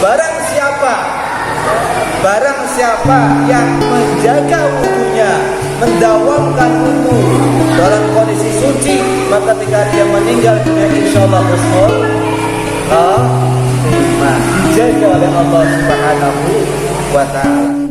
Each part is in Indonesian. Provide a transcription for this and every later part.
Barang siapa yang menjaga wudunya, mendawamkan wudu dalam kondisi suci, maka ketika dia meninggal dunia insyaallah husnul khatimah, dijaga oleh Allah Subhanahu wa ta'ala.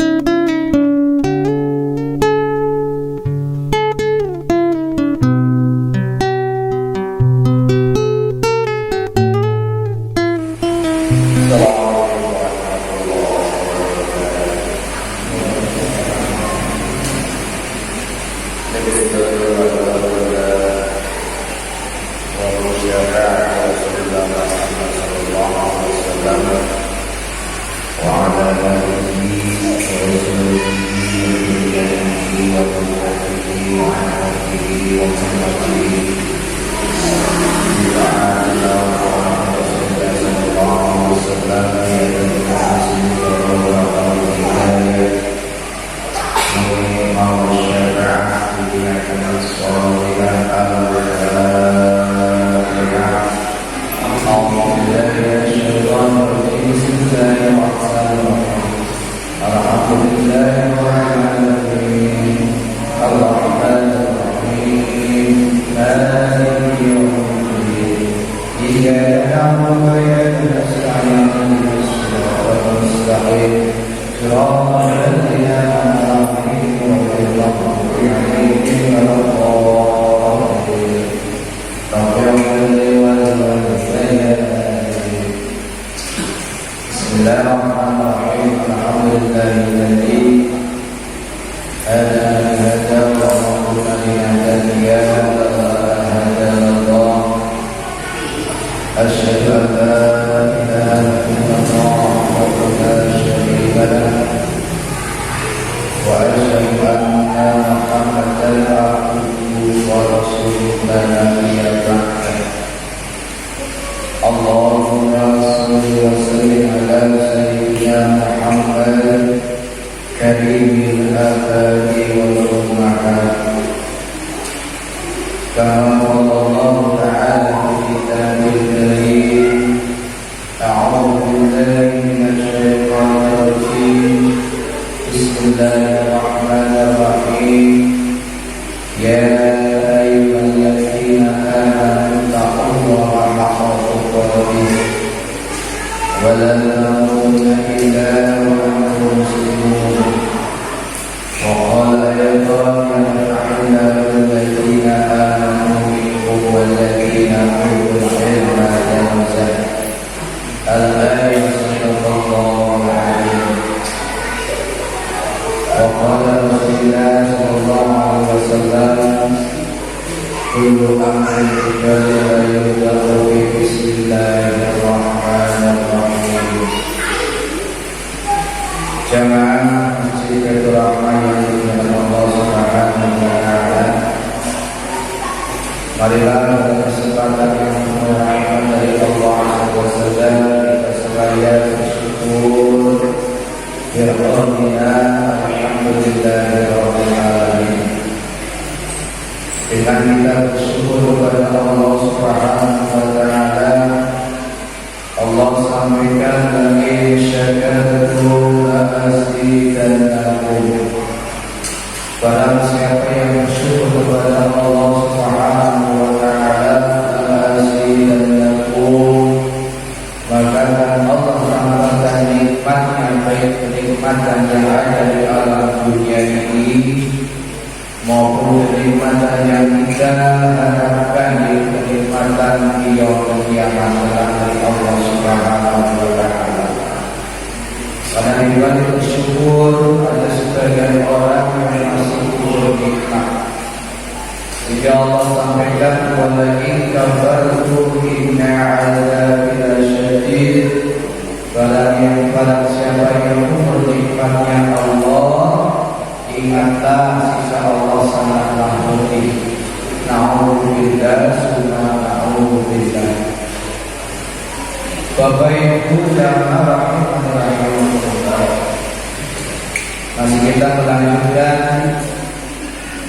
Masih kita melanjutkan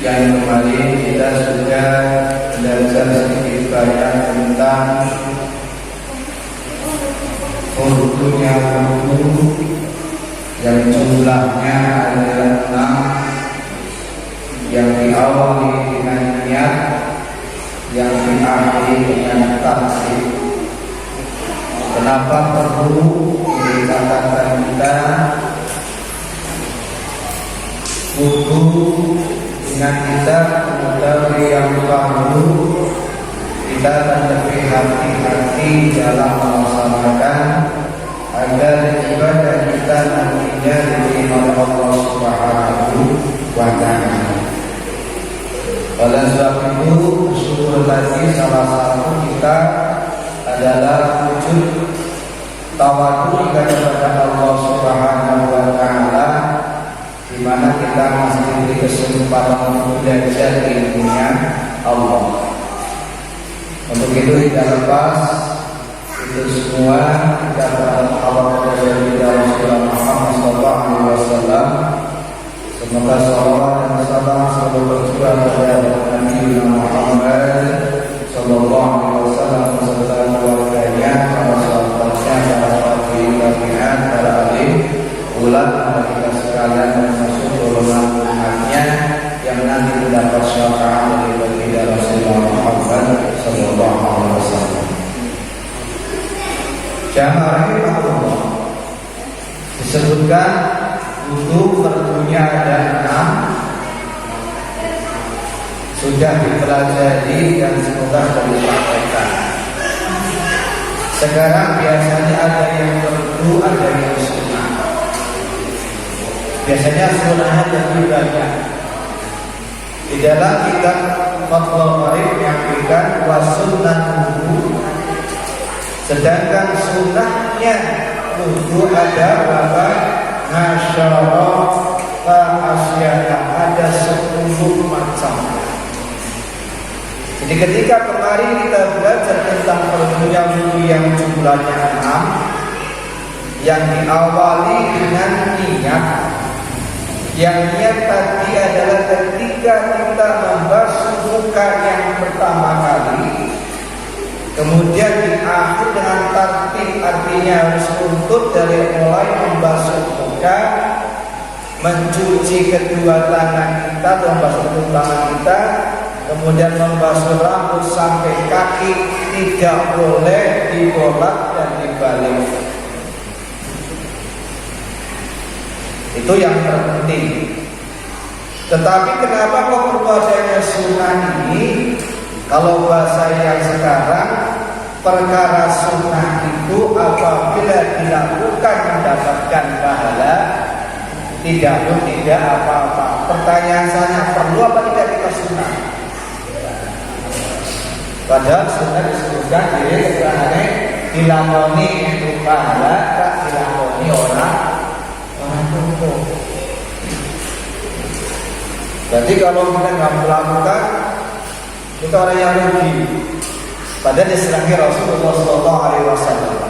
yang kemarin kita sudah belajar sedikit banyak tentang urutnya wudhu yang jumlahnya adalah 6, yang diawali dengan niat, yang diakhiri dengan taksir. Kenapa perlu dikatakan kita wudhu dengan kita mengetahui yang perlu? Kita akan lebih hati-hati dalam melaksanakan agar ibadah kita nantinya diterima oleh Allah Subhanahu wa Ta'ala. Oleh sebab itu, syukur tadi salah satu kita adalah wujud tawadhu kepada Allah Subhanahu wa Ta'ala, di mana kita masih diberi kesempatan untuk belajar ilmunya Allah. Untuk itu tidak lepas itu semua kita berharap dari Rasulullah Muhammad SAW. Semoga salawat dan salam selalu tercurah kepada Nabi Muhammad SAW beserta keluarganya, para sahabatnya, para tabi'in, para alim, ulama kita sekalian, termasuk golongan umatnya yang nanti mendapat syafaat dari baginda Rasulullah Muhammad SAW. Jamaah rahimahullah, disebutkan wudhu perlunya ada 6, sudah dipelajari dan semoga dipraktekkan. Sekarang biasanya ada yang perlu, ada yang sunnah. Biasanya sunnahnya lebih banyak. Di dalam kitab Fathul Qarib menyampaikan wasunnah wudhu, sedangkan sunnahnya wudhu ada berapa? Masyarakat asyara, ada 10 macam. Jadi ketika kemarin kita belajar tentang perlunya wudhu yang jumlahnya 6, yang diawali dengan niat. Yang niat tadi adalah ketika kita membasuh muka yang pertama kali, kemudian diakhir dengan tartib, artinya harus runtut dari mulai membasuh muka, mencuci kedua tangan kita atau membasuh kedua tangan kita, kemudian membasuh rambut sampai kaki, tidak boleh dibolak dan dibalik. Itu yang terpenting. Tetapi kenapa kok perlu adanya sunnah ini? Kalau bahasa yang sekarang, perkara sunnah itu apabila dilakukan mendapatkan pahala, tidak pun tidak apa-apa. Pertanyaan saya, perlu apa tidak kita sunnah? Padahal sunnah disebutkan di keterangannya dilakoni itu pahala, tak dilakoni orang tumpuk. Jadi kalau kita nggak melakukan, kita orang yang rugi. Padahal diselangir Rasulullah SAW.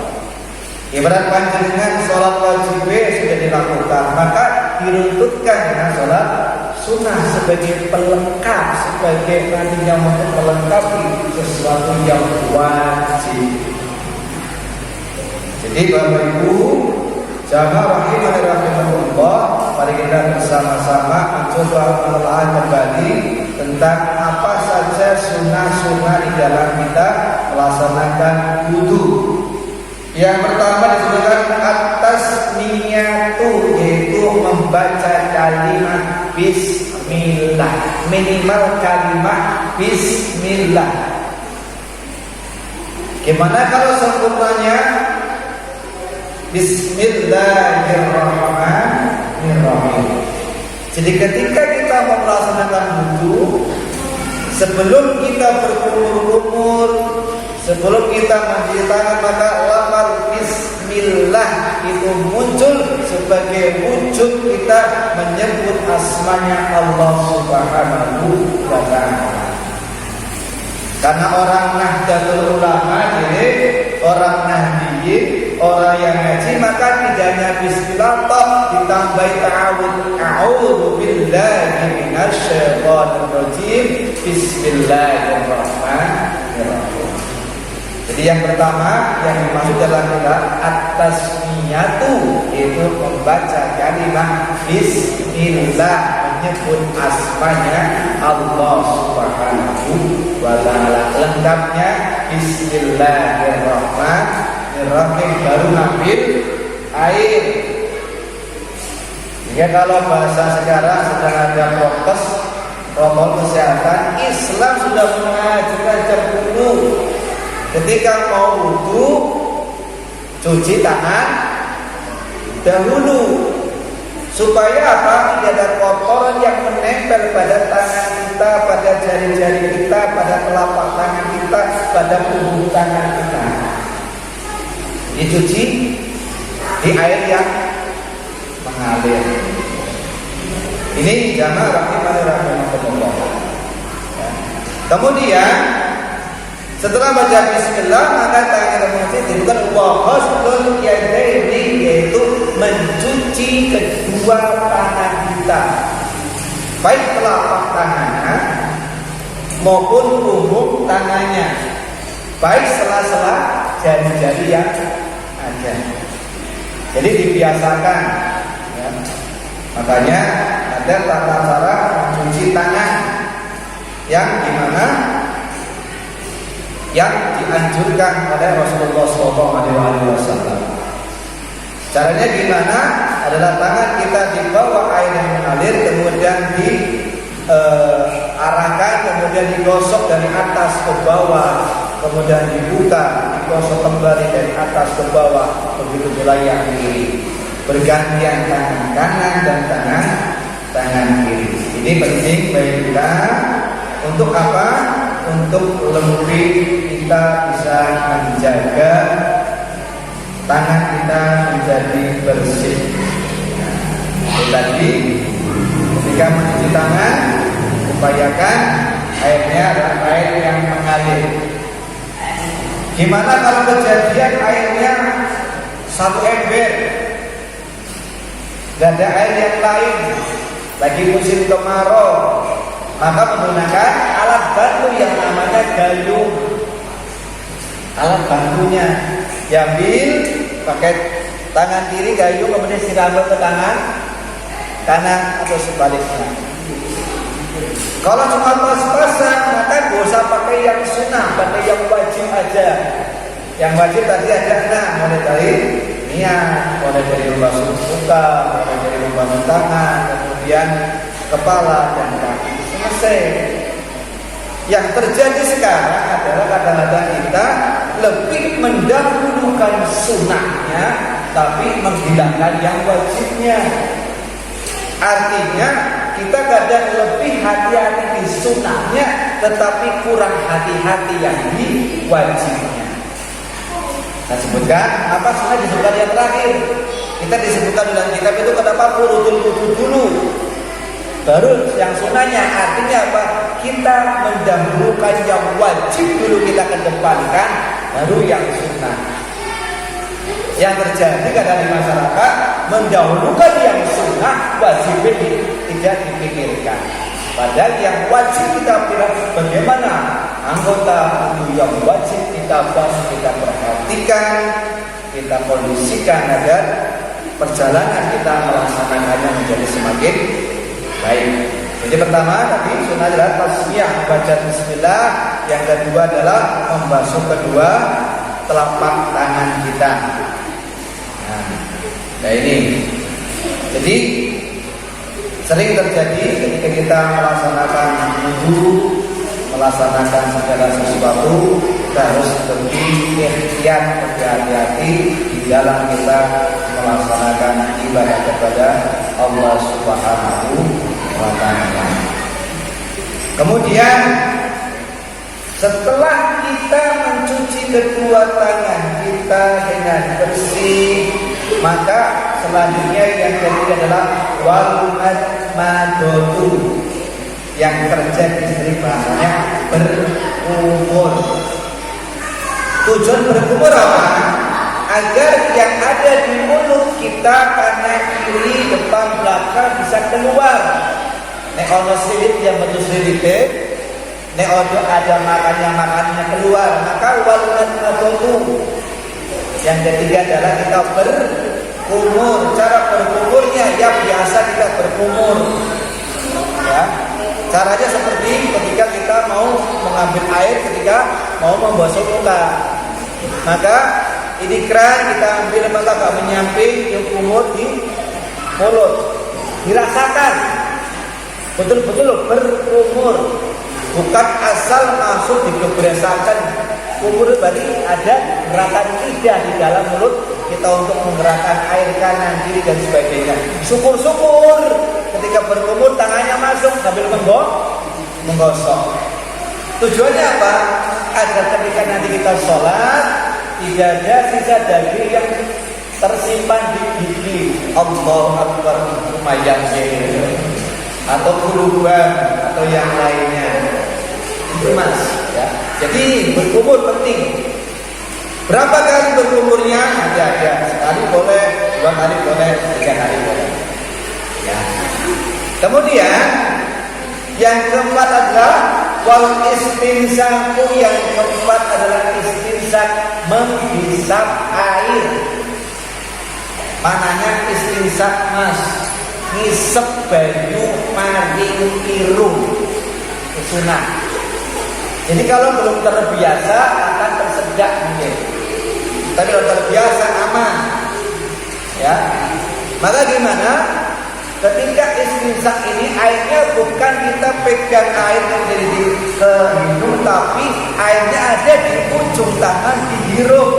Ibarat panjenengan sholat wajib sudah dilakukan, maka diruntutkan dengan sholat sunnah sebagai pelengkap, sebagai nantinya untuk melengkapi sesuatu yang wajib. Jadi Bapak Ibu, jamaah rahimahullah, mari kita bersama-sama mencoba menelaah kembali tentang apa saja sunnah-sunnah di dalam kita melaksanakan wudhu. Yang pertama disebutkan atas niyatu, yaitu membaca kalimat bismillah, minimal kalimat bismillah. Gimana kalau sempurnanya? Bismillahirrahmanirrahim. Jadi ketika kita mau melaksanakan wudhu, sebelum kita berkumur-kumur, sebelum kita mencuci tangan, maka lafaz bismillah itu muncul sebagai wujud kita menyebut asmanya Allah Subhanahu wa Ta'ala. Karena orang Nahdlatul Ulama, jadi orang Nahdiyin, orang yang ngaji, maka tidak hanya bismillah, toh ditambah ta'awudz, a'udzu billahi minasyaitonir rajim, bismillahirrahmanirrahim. Jadi yang pertama yang dimaksud dalam at-tasmiyatu itu membaca kalimat bismillah, menyebut asmanya Allah Subhanahu wa taala. Lengkapnya bismillahirrahmanirrahim, baru ngambil air. Ya, kalau bahasa sekarang sedang ada protokol kesehatan, Islam sudah mengajarkan jam 10. Ketika mau wudu, cuci tangan dahulu. Supaya apa? Tidak ada kotoran yang menempel pada tangan kita, pada jari-jari kita, pada telapak tangan kita, pada punggung tangan kita. Dicuci di air yang mengalir. Ini jamaah rahimahullah. Kemudian setelah baca bismillah, maka tangan kita mencuci wa ghuslul yadaini, yaitu mencuci kedua tangan kita, baik telapak tangannya maupun punggung tangannya, baik sela-sela jari-jari yang ada. Jadi dibiasakan, ya. Makanya ada tata cara mencuci tangan yang dimana yang dianjurkan oleh Rasulullah SAW. Caranya gimana? Adalah tangan kita di bawah air yang mengalir, kemudian diarahkan, kemudian digosok dari atas ke bawah, kemudian dibuka, digosok kembali dari atas ke bawah, begitu pula yang kiri. Bergantian tangan kanan dan tangan kiri. Ini penting bagi kita untuk apa? Untuk lebih kita bisa menjaga tangan kita menjadi bersih. Nah, tadi ketika mencuci tangan, upayakan airnya adalah air yang mengalir. Gimana kalau kejadian airnya satu ember, gak ada air yang lain, lagi musim kemarau, maka menggunakan alat bantu yang namanya gayung. Alat bantunya diambil, pakai tangan kiri gayung, kemudian siram ke tangan kanan atau sebaliknya. Kalau cuma pas-pasan, maka gak usah pakai yang sunnah, pakai yang wajib aja. Yang wajib tadi ada mulai dari niat, mulai dari membasuh muka, mulai dari membasuh tangan, kemudian kepala dan kaki. Selesai. Yang terjadi sekarang adalah kadang-kadang kita lebih mendahulukan sunnahnya, tapi menghilangkan yang wajibnya. Artinya kita kadang lebih hati-hati di sunnahnya, tetapi kurang hati-hati yang di wajibnya. Saya sebutkan apa sunnah disebutkan yang terakhir. Kita disebutkan dalam kitab itu kenapa furudul wudu dulu, baru yang sunnahnya. Artinya apa? Kita mendahulukan yang wajib dulu, kita kedepankan, baru yang sunnah. Yang terjadi kadang di masyarakat mendahulukan yang sunnah, wajib tidak dipikirkan. Padahal yang wajib kita pilih bagaimana anggota tubuh yang wajib kita bahas, kita perhatikan, kita kondisikan agar perjalanan kita melaksanakannya menjadi semakin baik. Jadi pertama tadi sunnah adalah tasmiyah, baca bismillah. Yang kedua adalah membasuh kedua telapak tangan kita. Nah ini. Jadi sering terjadi ketika kita melaksanakan wudu, melaksanakan segala sesuatu, kita harus lebih ikhtiar, berhati-hati di dalam kita melaksanakan ibadah kepada Allah Subhanahu wa ta'ala. Kemudian setelah kita mencuci kedua tangan kita dengan bersih, maka selanjutnya yang ketiga adalah wal madmadatu, yang terjadi dari bahasanya berkumur. Tujuan berkumur apa? Agar yang ada di mulut kita kanan kiri depan belakang bisa keluar. Nek ono silit yang betul silite, nek ojo ada makannya keluar, maka walunat adomu. Yang ketiga adalah kita berkumur. Cara berkumurnya ya biasa kita berkumur. Ya, caranya seperti ketika kita mau mengambil air, ketika mau membasuh muka. Maka ini keran kita ambil, maka gak menyamping, yang kumur di mulut. Dirasakan betul-betul berkumur. Bukan asal masuk digebrasakan. Kumur berarti ada gerakan lidah di dalam mulut kita untuk menggerakkan air kanan kiri dan sebagainya. Syukur-syukur ketika berkumur tangannya masuk sambil menggosok. Tujuannya apa? Agar ketika nanti kita sholat tidak ada sisa daging yang tersimpan di gigi. Allahu Akbar, lumayan atau kuluban atau yang lainnya. Itu mas, ya. Jadi berkumur penting. Berapa kali berkumurnya? Ada. Sekali boleh, 2 kali boleh, 3 kali boleh. Ya. Kemudian yang keempat adalah wal istinsaku. Yang keempat adalah istinsak, menghisap air. Mananya istinsak mas? Ngisep banyu maring irung. Sunah. Jadi kalau belum terbiasa akan tersedak mungkin. Tapi kalau terbiasa aman. Ya. Maka gimana? Ketika istinsak ini airnya bukan kita pegang air yang dari ke hidung, tapi airnya ada di ujung tangan, dihirup.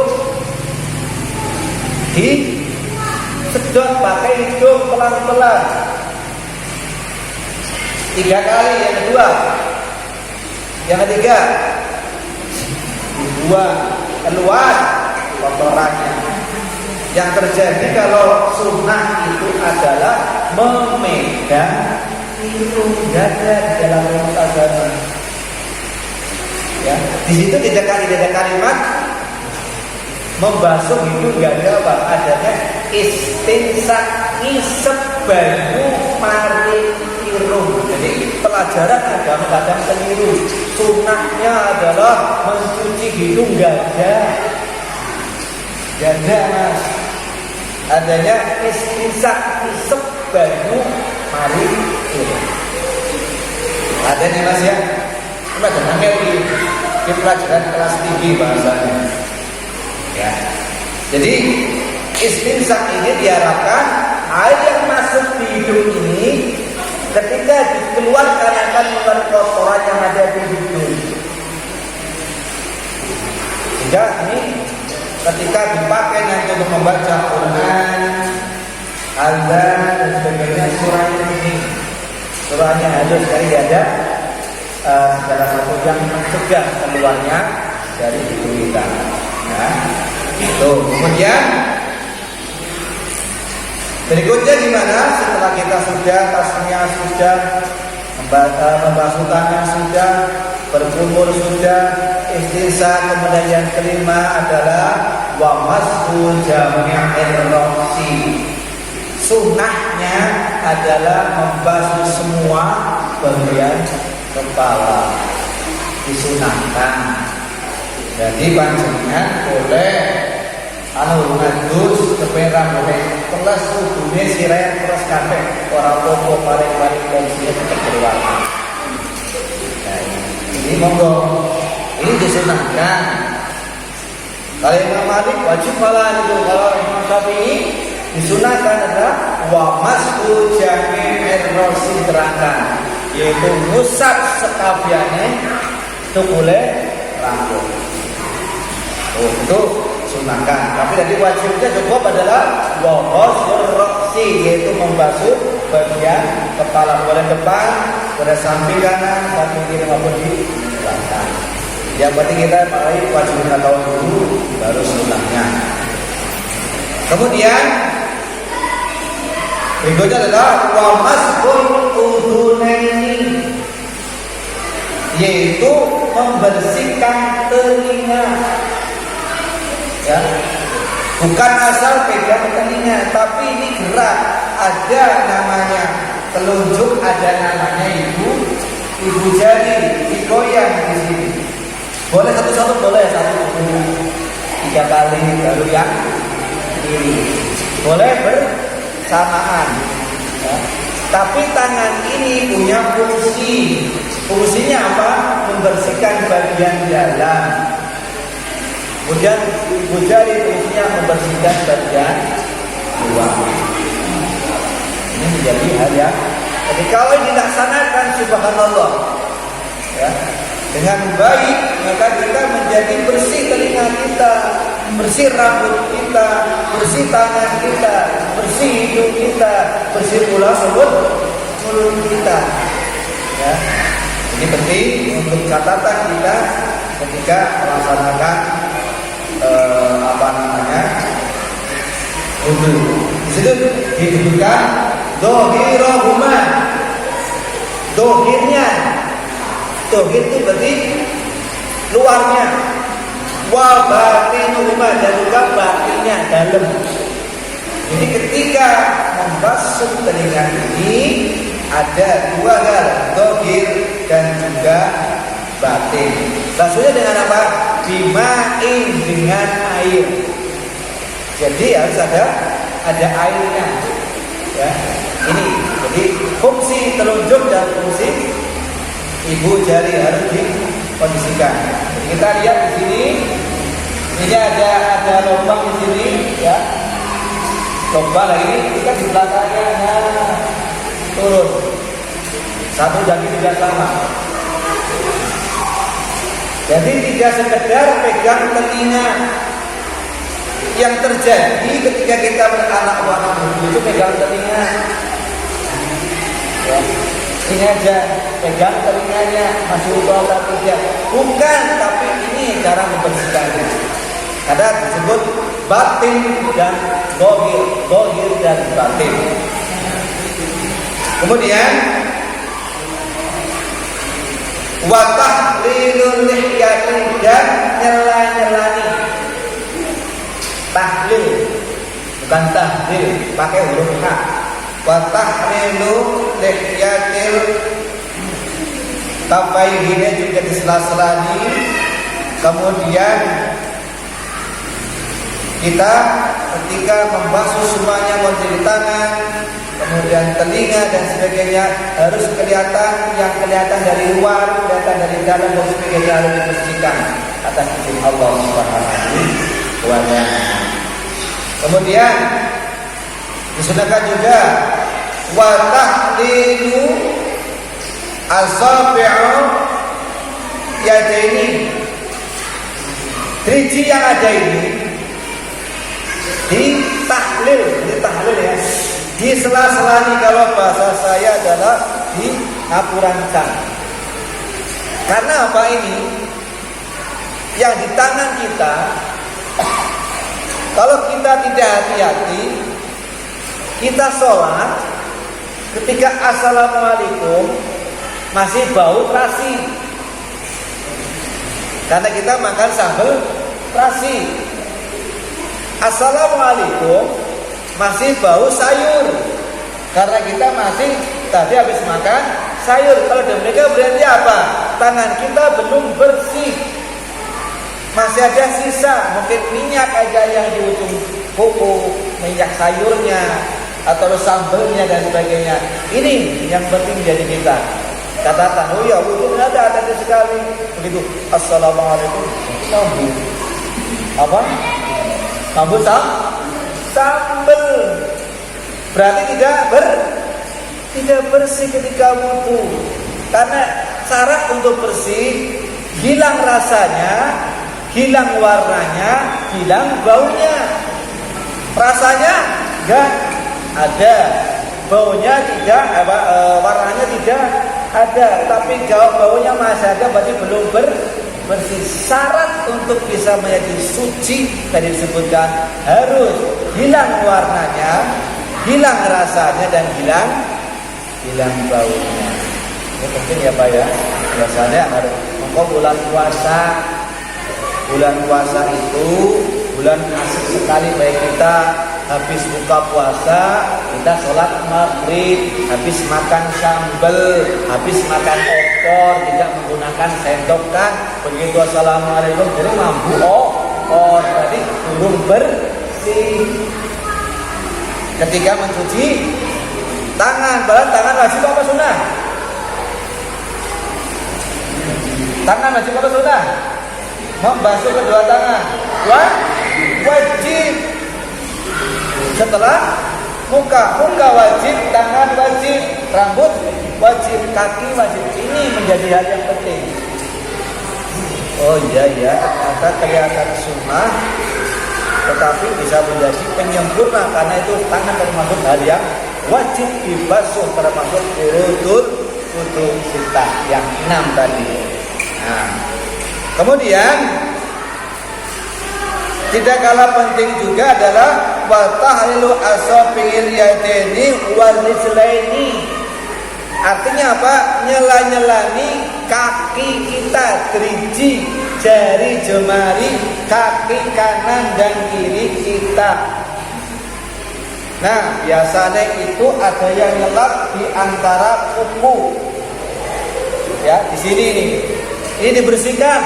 Sedot pakai hidung pelan-pelan. 3 kali. Yang kedua, yang ketiga, dibuang keluar kotorannya. Yang terjadi kalau sunnah itu adalah memegang hidung dada di dalam rumah agama. Ya, di situ tidak ada kalimat membasuh hidung, gak ada apa, adanya istinsak, ngisep banyu maring irung. Jadi pelajaran agama kadang keliru. Sunnahnya adalah mencuci hidung gada mas. Adanya istinsak, ngisep banyu maring irung. Adanya mas ya. Cuma jangan di pelajaran kelas tinggi bahasanya. Ya. Jadi istinsak ini diharapkan air yang masuk di hidung ini ketika dikeluarkan akan mengeluarkan kotoran yang ada di hidung. Sehingga ini ketika dipakai nanti untuk membaca Quran, azan dan sebagainya, surahnya ini, surahnya halus sekali, ada segala sesuatu yang mencegah keluarnya dari hidung kita. Ya. Tuh, kemudian berikutnya gimana? Setelah kita sudah tasmiyah, sudah membasuh tangan, sudah berkumur, sudah istinsak, kemudian yang kelima adalah wa mashu jami'ir ra'si. Sunnahnya adalah membasuh semua bagian kepala, disunahkan. Jadi panjenengan boleh ngadus keperan boleh plus kudune sirahe terus kabeh ora apa-apa, paling fungsinya tetap berwarna. Nah, ini monggo, ini disunahkan. Kalau Imam Malik wajib malah itu, kalau Imam Syafi'i disunahkan adalah wa mas'u jami'ir ra'si, terangkan yaitu ngusap sekabiane itu boleh rambut. Itu sunahkan. Tapi tadi wajibnya cukup adalah waghusl ra'si, yaitu membasuh bagian kepala, boleh depan, boleh samping kanan, samping kiri maupun di belakang. Yang penting kita wajib kita tahu dulu baru sunahnya. Kemudian berikutnya adalah wa mas'ul udhunaini, yaitu membersihkan telinga. Ya, bukan asal pegang telinga, tapi ini gerak. Ada namanya telunjuk, ada namanya ibu ibu jari digoyang di sini. Boleh satu-satu, boleh satu dulu, 3 kali baru yang kiri. Boleh bersamaan. Ya. Tapi tangan ini punya fungsi. Fungsinya apa? Membersihkan bagian dalam. Kemudian ibu jari fungsinya membersihkan bagian luar. Ini menjadi hal yang jadi kalau dilaksanakan subhanallah ya, dengan baik, maka kita menjadi bersih telinga kita, bersih rambut kita, bersih tangan kita, bersih hidung kita, bersih pula mulut kita. Ya. Ini penting untuk catatan kita ketika melaksanakan wudu. Di situ disebutkan dohirahuma, dohirnya, dohir itu berarti luarnya, wa batinuhuma, dan juga batinnya, dalam. Jadi ketika membasuh telinga ini ada 2 hal, dohir dan juga batin. Basuhnya dengan apa? Bimain, dengan air. Jadi harus ada airnya. Ya, ini. Jadi fungsi telunjuk dan fungsi ibu jari harus dikondisikan. Jadi kita lihat di sini. Ini ada lubang di sini, ya. Lubang lagi, kita di belakangnya, nah, turun. Satu jari tidak sama. Jadi tidak sekedar pegang telinga. Yang terjadi ketika kita beranak waktu itu pegang telinga. Ya. Ini aja pegang telinganya, masih utuh atau tidak? Bukan, tapi ini cara membersihkannya. Ada disebut batin dan dohir dan batin. Kemudian watahlilul lihyati, dan nyela-nyelani. Tahlil, bukan tahlil, pakai huruf H. Watahlilu lihyatil tafaihine juga disela-selani. Kemudian kita ketika membasuh semuanya, mulai tangan, kemudian telinga dan sebagainya, harus kelihatan, yang kelihatan dari luar, kelihatan dari dalam dan sebagainya harus dibersihkan atas izin Allah Subhanahu wa ta'ala. Kemudian disunahkan juga wa tahlilu asabi'u yadaini. Driji yang ada ini ditahlil, ditahlil ya, disela-selani, kalau bahasa saya adalah dinapurankan. Karena apa ini? Yang di tangan kita, kalau kita tidak hati-hati, kita sholat, ketika assalamualaikum masih bau terasi, karena kita makan sambal terasi. Assalamualaikum masih bau sayur, karena kita masih tadi habis makan sayur. Kalau demikian berarti apa? Tangan kita belum bersih, masih ada sisa, mungkin minyak aja yang di ujung kuku, minyak sayurnya atau sambelnya dan sebagainya. Ini yang penting jadi kita. Katakan, oh ya, wudu ada sekali. Begitu, assalamualaikum, sambel. Apa? Sambel sambel. Berarti tidak bersih ketika wudu. Karena syarat untuk bersih, hilang rasanya, hilang warnanya, hilang baunya. Rasanya enggak ada, baunya tidak, warnanya tidak ada, tapi baunya masih ada, berarti belum bersih. Syarat untuk bisa menjadi suci tadi disebutkan harus hilang warnanya, hilang rasanya, dan hilang baunya. Ini penting ya Pak ya. Biasanya harus bulan puasa itu bulan asik sekali bagi kita. habis buka puasa kita sholat maghrib, habis makan sambal, habis makan opor, tidak menggunakan sendok kan, begitu assalamualaikum jadi mampu berarti belum bersih. Ketika mencuci tangan, padahal tangan wajib apa sunnah? Tangan wajib apa sunnah? Membasuh kedua tangan wajib. Setelah muka wajib, tangan wajib, rambut wajib, kaki wajib. Ini menjadi hal yang penting. Oh iya ternyata kelihatan sunnah tetapi bisa menjadi penyempurna, karena itu tangan termasuk hal yang wajib dibasuh, termasuk wudu sitah yang 6 tadi. Nah, kemudian tidak kalah penting juga adalah wa tahlilu asabi'il yadaini wal rijlaini. Artinya apa? Nyela-nyelani kaki kita, gerigi, jari jemari, kaki kanan dan kiri kita. Nah, biasanya itu ada yang nyelap di antara kuku. Ya, di sini nih. Ini dibersihkan.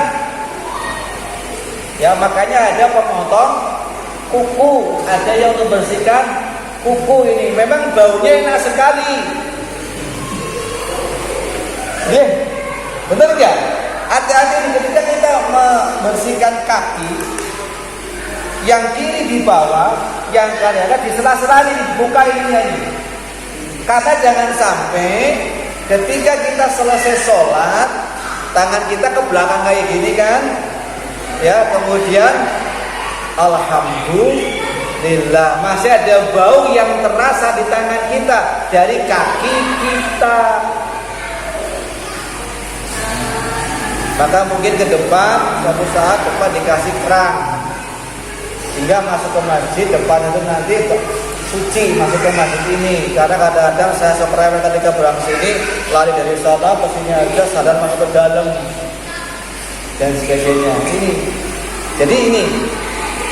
Ya, makanya ada pemotong kuku, ada yang membersihkan kuku ini. Memang baunya enak sekali. Benar nggak? Hati-hati ketika kita membersihkan kaki, yang kiri di bawah, yang kanan di sela-sela ini dibuka ini. Karena jangan sampai ketika kita selesai sholat, tangan kita ke belakang kayak gini kan, ya kemudian alhamdulillah masih ada bau yang terasa di tangan kita dari kaki kita. Maka mungkin ke depan suatu saat depan dikasih keran, sehingga masuk ke masjid depan itu nanti suci masuk ke masjid ini. Karena kadang-kadang saya seperempat ketika berangkat sini lari dari sana ke sini aja sadar masuk ke dalam dan sebagainya. Jadi ini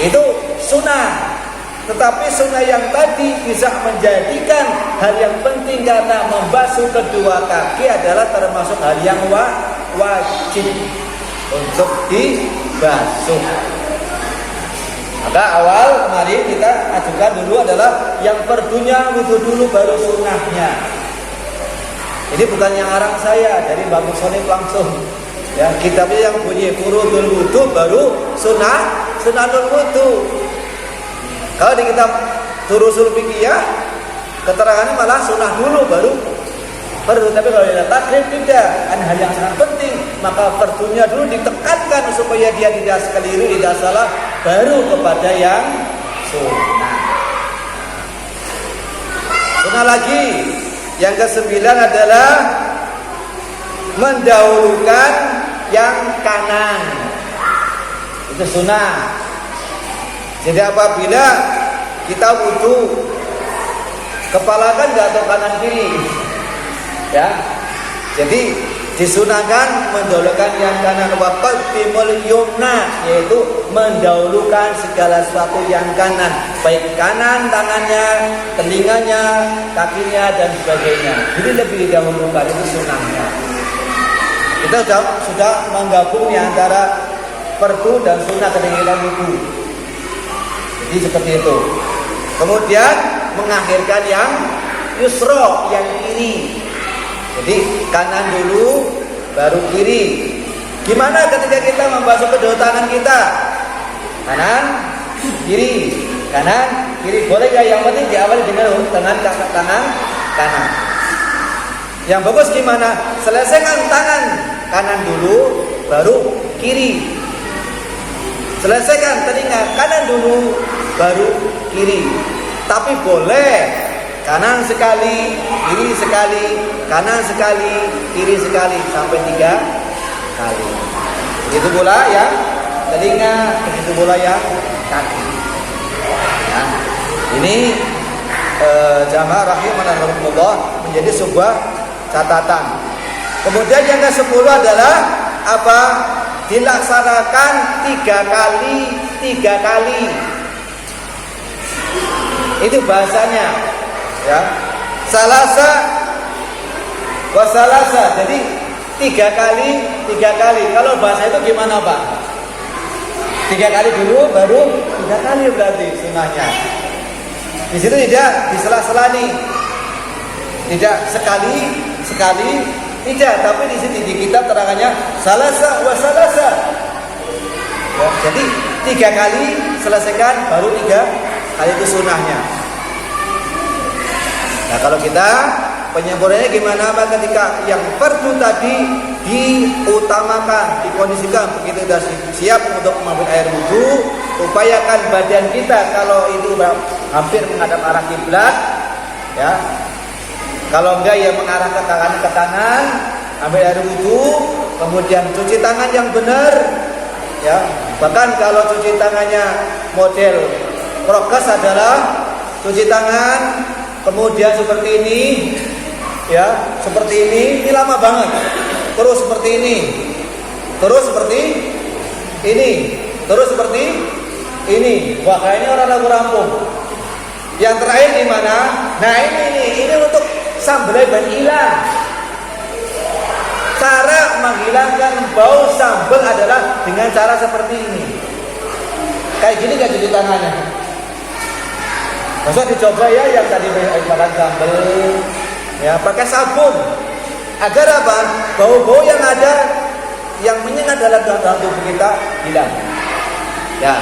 itu sunnah. Tetapi sunnah yang tadi bisa menjadikan hal yang penting, karena membasuh kedua kaki adalah termasuk hal yang wajib untuk dibasuh. Maka awal kemarin kita ajukan dulu adalah yang fardunya wudu dulu baru sunnahnya. Ini bukan yang arang saya, dari Mbak Musonif langsung. Ya, kitabnya yang bunyi furudul wudu baru sunnatul wudu. Kalau di kitab Durusul Fiqhiyah keterangannya malah sunnah dulu baru fardu. Tapi kalau ada takrib tidak, ada hal yang sangat penting, maka fardunya dulu ditekankan supaya dia tidak keliru, tidak salah, baru kepada yang sunnah. Sunnah lagi yang ke-9 adalah mendahulukan yang kanan. Itu sunnah. Jadi apabila kita wudu, kepala kan jatuh kanan kiri, ya. Jadi disunahkan mendahulukan yang kanan, wa qaddimul yumna, yaitu mendahulukan segala sesuatu yang kanan, baik kanan tangannya, telinganya, kakinya dan sebagainya. Jadi lebih didahulukan, itu sunnahnya. Kita sudah menggabungnya antara fardu dan sunnah ketika kita wudu. Jadi seperti itu. Kemudian mengakhirkan yang yusra, yang kiri. Jadi kanan dulu baru kiri. Gimana ketika kita membasuh kedua tangan kita? Kanan, kiri, kanan, kiri. Boleh gak? Yang penting diawali dengan tangan kanan. Yang bagus gimana? Selesaikan tangan kanan dulu baru kiri. Selesaikan telinga kanan dulu baru kiri. Tapi boleh kanan sekali, kiri sekali, kanan sekali, kiri sekali, sampai 3 kali. Begitu pula yang telinga, begitu pula yang kaki. Ya. Ini jamaah rahimanallah menjadi sebuah catatan. Kemudian yang ke-10 adalah apa? Dilaksanakan 3 kali. Itu bahasanya, ya. Salasa wasalasa. Jadi 3 kali. Kalau bahasa itu gimana, Pak? 3 kali dulu baru 3 kali berarti sunahnya. Di situ tidak disela-sela nih. Tidak sekali, tidak, tapi di sini di kitab terangannya salasa wasalasa. Ya, jadi 3 kali selesaikan baru 3 kali itu sunahnya. Nah, kalau kita penyempurnanya gimana, Pak? Ketika yang fardu tadi diutamakan, dikondisikan begitu sudah siap untuk mengambil air wudu, upayakan badan kita kalau itu hampir menghadap arah kiblat, ya. Kalau enggak ya mengarah ke kanan, ambil air wudu, kemudian cuci tangan yang benar, ya. Bahkan kalau cuci tangannya model prokes adalah cuci tangan kemudian seperti ini, ya, seperti ini lama banget. Terus seperti ini, terus seperti ini, terus seperti ini. Wah, kayaknya orang lagu rampung. Yang terakhir di mana? Nah, ini untuk sambal ban hilang. Cara menghilangkan bau sambal adalah dengan cara seperti ini. Kayak gini gak cuci tangannya? Maksudnya dicoba ya yang tadi makan sambal, ya pakai sabun. Agar apa? Bau-bau yang ada, yang menyengat dalam tubuh kita hilang. Ya.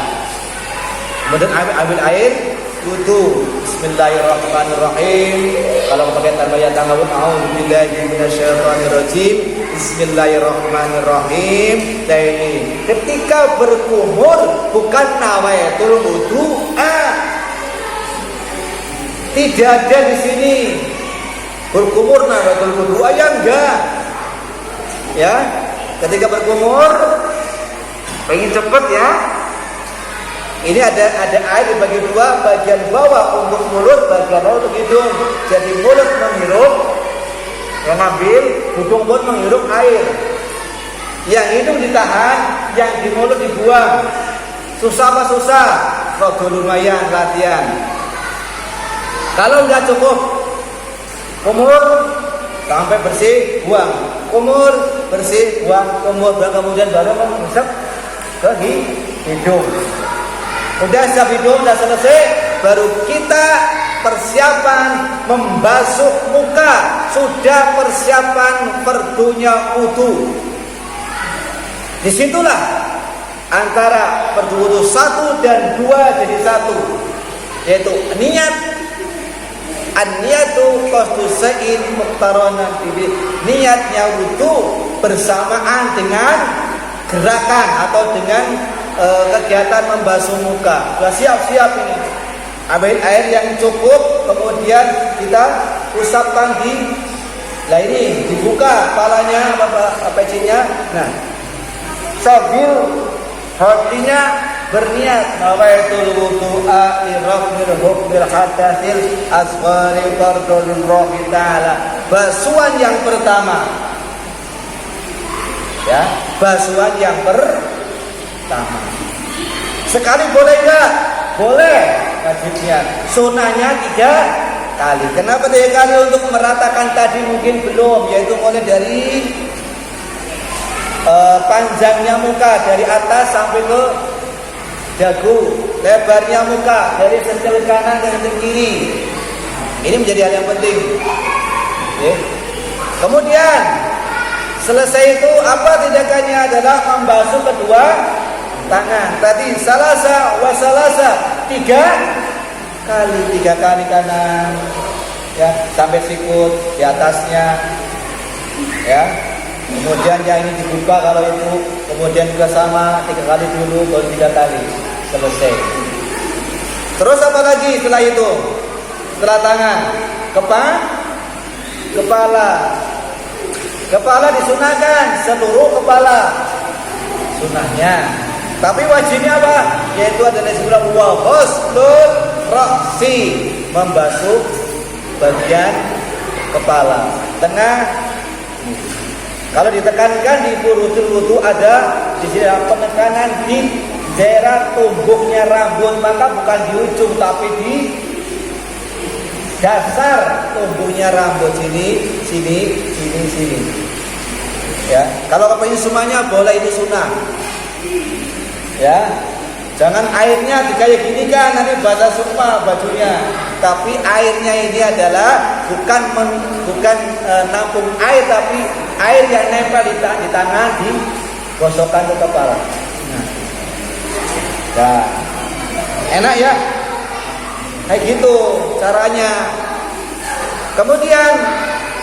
Kemudian ambil air wudu. Bismillahirrahmanirrahim. Kalau pakai tarbiyah ta'awun, a'udzubillahi minasyaitonirrajim. Bismillahirrahmanirrahim. Nah, ini ketika berkumur bukan nawaitul wudu. Tidak ada di sini berkumur nawaitul wudu, ya enggak. Ya, ketika berkumur pengen cepet ya. Ini ada air dibagi dua, bagian bawah untuk mulut, bagian bawah untuk hidung. Jadi mulut menghirup, yang ngambil, hidung pun menghirup air. Yang hidung ditahan, yang di mulut dibuang. Susah apa susah? Rogo lumayan latihan. Kalau nggak cukup, kumur sampai bersih, buang. Kumur bersih, buang. Kumur kemudian baru mengusap ke hidung. Udah siap hidung, udah selesai, baru kita persiapan membasuh muka. Sudah persiapan fardunya wudu. Disitulah antara fardu wudu 1 dan 2 jadi 1, yaitu niat. An-niyatu qasdu sa'in muqtaranan bihi. Niatnya wudu bersamaan dengan gerakan atau dengan kegiatan membasuh muka. Sudah siap-siap ini. Ambil air yang cukup, kemudian kita usapkan di. Nah ini dibuka kepalanya, pecinya. Nah, sambil hatinya berniat nawaitul wudu'a li raf'il hukmil hadatsil asghari fardhullahi ta'ala. Basuhan yang pertama. Ya, basuhan yang pertama. Sekali boleh enggak? Boleh. Wajibnya. Sunahnya 3 kali. Kenapa 3 kali? Untuk meratakan tadi mungkin belum, yaitu mulai dari panjangnya muka dari atas sampai ke dagu, lebarnya muka dari sentil kanan ke sentil kiri. Ini menjadi hal yang penting. Kemudian selesai itu apa tindakannya? Adalah membasuh kedua tangan. Tadi salasa wasalasa 3 kali kanan, ya sampai sikut di atasnya, ya. Kemudian yang ini dibuka kalau itu, kemudian juga sama 3 kali dulu, baru 3 kali selesai. Terus apa lagi setelah itu? Setelah tangan, kepala disunahkan seluruh kepala, sunahnya. Tapi wajibnya apa? Yaitu adalah disebutkan wa ghuslul ra'si, membasuh bagian kepala tengah. Kalau ditekankan di furutul wudu ada di sini penekanan di daerah tumbuhnya rambut, maka bukan di ujung tapi di dasar tumbuhnya rambut sini. Ya, kalau kepingin semuanya boleh, itu sunnah. Ya, jangan airnya kayak gini kan, nanti basah semua bajunya. Tapi airnya ini adalah bukan nampung air, tapi air yang nempel di tangan, digosokkan ke kepala. Nah, enak ya, kayak gitu caranya. Kemudian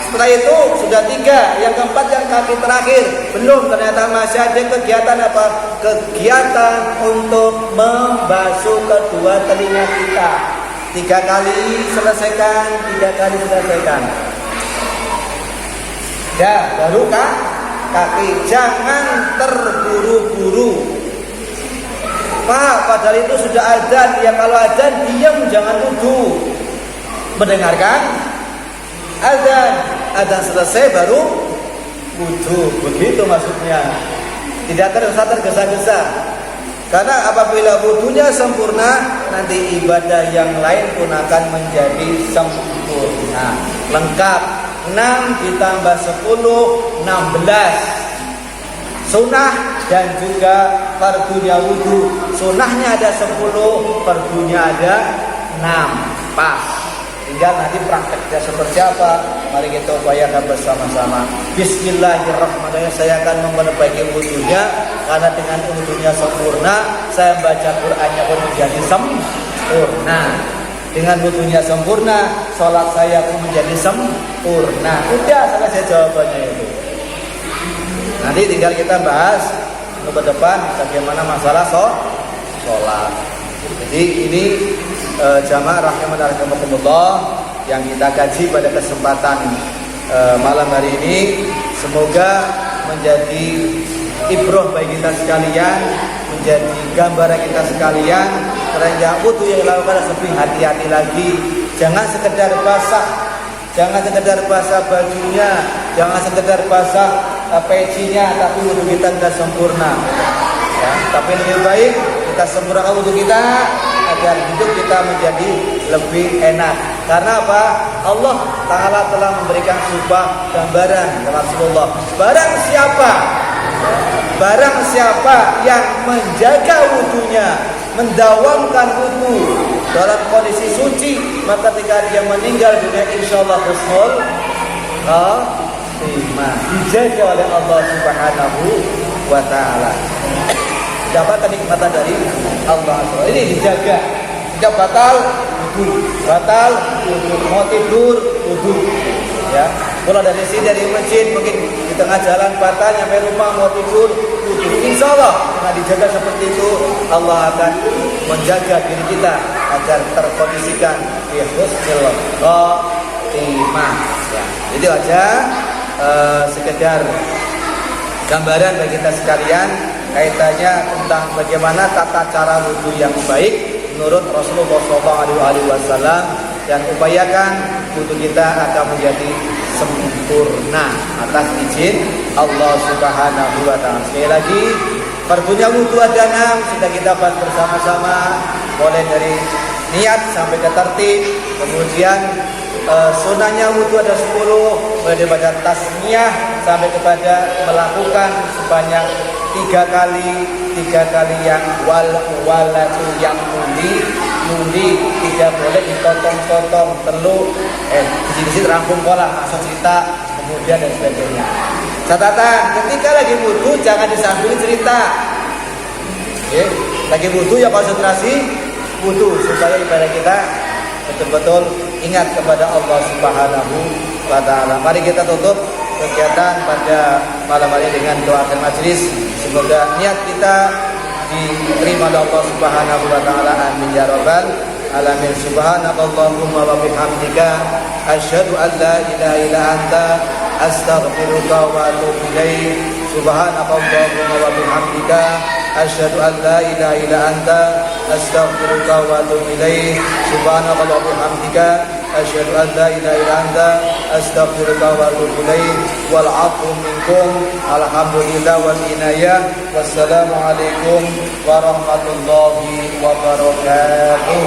setelah itu sudah 3, yang keempat, yang kaki terakhir belum, ternyata masih ada kegiatan apa? Kegiatan untuk membasuh kedua telinga kita. 3 kali selesaikan, 3 kali selesaikan. Ya, baru kaki. Jangan terburu-buru. Pak, padahal itu sudah azan. Ya kalau azan diam, jangan wudu. Mendengarkan azan selesai baru wudu. Begitu maksudnya. Tidak tergesa-gesa. Karena apabila wudunya sempurna, nanti ibadah yang lain pun akan menjadi sempurna, lengkap. 6 ditambah 10, 16. Sunnah dan juga fardunya wudu. Sunnahnya ada 10, fardunya ada 6. Pas. Tinggal nanti prakteknya seperti apa, mari kita upayakan bersama-sama. Bismillahirrahmanirrahim. Saya akan memperbaiki wudunya, karena dengan wudunya sempurna, saya baca Qur'annya pun menjadi sempurna. Dengan wudunya sempurna, sholat saya pun menjadi sempurna. Udah selesai jawabannya itu. Nanti tinggal kita bahas ke depan bagaimana masalah sholat. Jadi ini jamaah rahimanallah yang kita kaji pada kesempatan malam hari ini, semoga menjadi ibrah bagi kita sekalian, menjadi gambaran kita sekalian. Karena wudu yang dilakukan lebih hati-hati lagi. Jangan sekedar basah bajunya, jangan sekedar basah pecinya, tapi wudu kita tidak sempurna. Ya, tapi lebih baik kita sempurnakan wudu kita agar hidup kita menjadi lebih enak. Karena apa? Allah Ta'ala telah memberikan sebuah gambaran kepada Rasulullah. Barang siapa yang menjaga wudunya, mendawamkan wudu dalam kondisi suci, maka ketika dia meninggal dunia insyaallah husnul khatimah, dijaga oleh Allah Subhanahu wa Ta'ala. Dapat kenikmatan dari Allah. Ini dijaga. Jika batal wudu, mau tidur wudu. Ya, kalau dari sini dari masjid mungkin di tengah jalan batal sampai rumah mau tidur wudu. Insyaallah dengan dijaga seperti itu, Allah akan menjaga diri kita agar terkondisikan di husnul khatimah. Ya, itu aja sekedar gambaran bagi kita sekalian kaitannya tentang bagaimana tata cara wudu yang baik menurut Rasulullah SAW, dan upayakan wudu kita akan menjadi sempurna atas izin Allah Subhanahu wa Ta'ala. Sekali lagi, fardunya wudu ada 6, sudah kita bahas bersama-sama, mulai dari niat sampai ke tertib. Kemudian sunahnya wudu ada 10, mulai daripada tasmiyah sampai kepada melakukan sebanyak 3 kali yang walatu yang muli tidak boleh dipotong-potong, di rampung pola masuk cerita kemudian dan sebagainya. Catatan, ketika lagi wudu jangan disambil cerita. Lagi wudu ya konsentrasi wudu supaya ibadah kita betul-betul ingat kepada Allah Subhanahu wa Ta'ala. Mari kita tutup kegiatan pada malam hari dengan doa akhir majelis. Semoga niat kita diterima oleh Allah Subhanahu wa Ta'ala. Amin ya rabbal alamin. Subhanakallahumma wa bihamdika asyhadu an la ilaha illa anta astaghfiruka wa atubu ilaik. Subhanakallahumma wa bihamdika asyhadu an la ilaha illa anta astaghfiruka wa atubu ilaik. Subhanakallahumma wa bihamdika asyhadu an la ilaha illa anta astaghfiruka wa atubu ilaik. Wal 'afwu minkum. Alhamdulillah wal inayah. Wassalamu alaikum warahmatullahi wabarakatuh.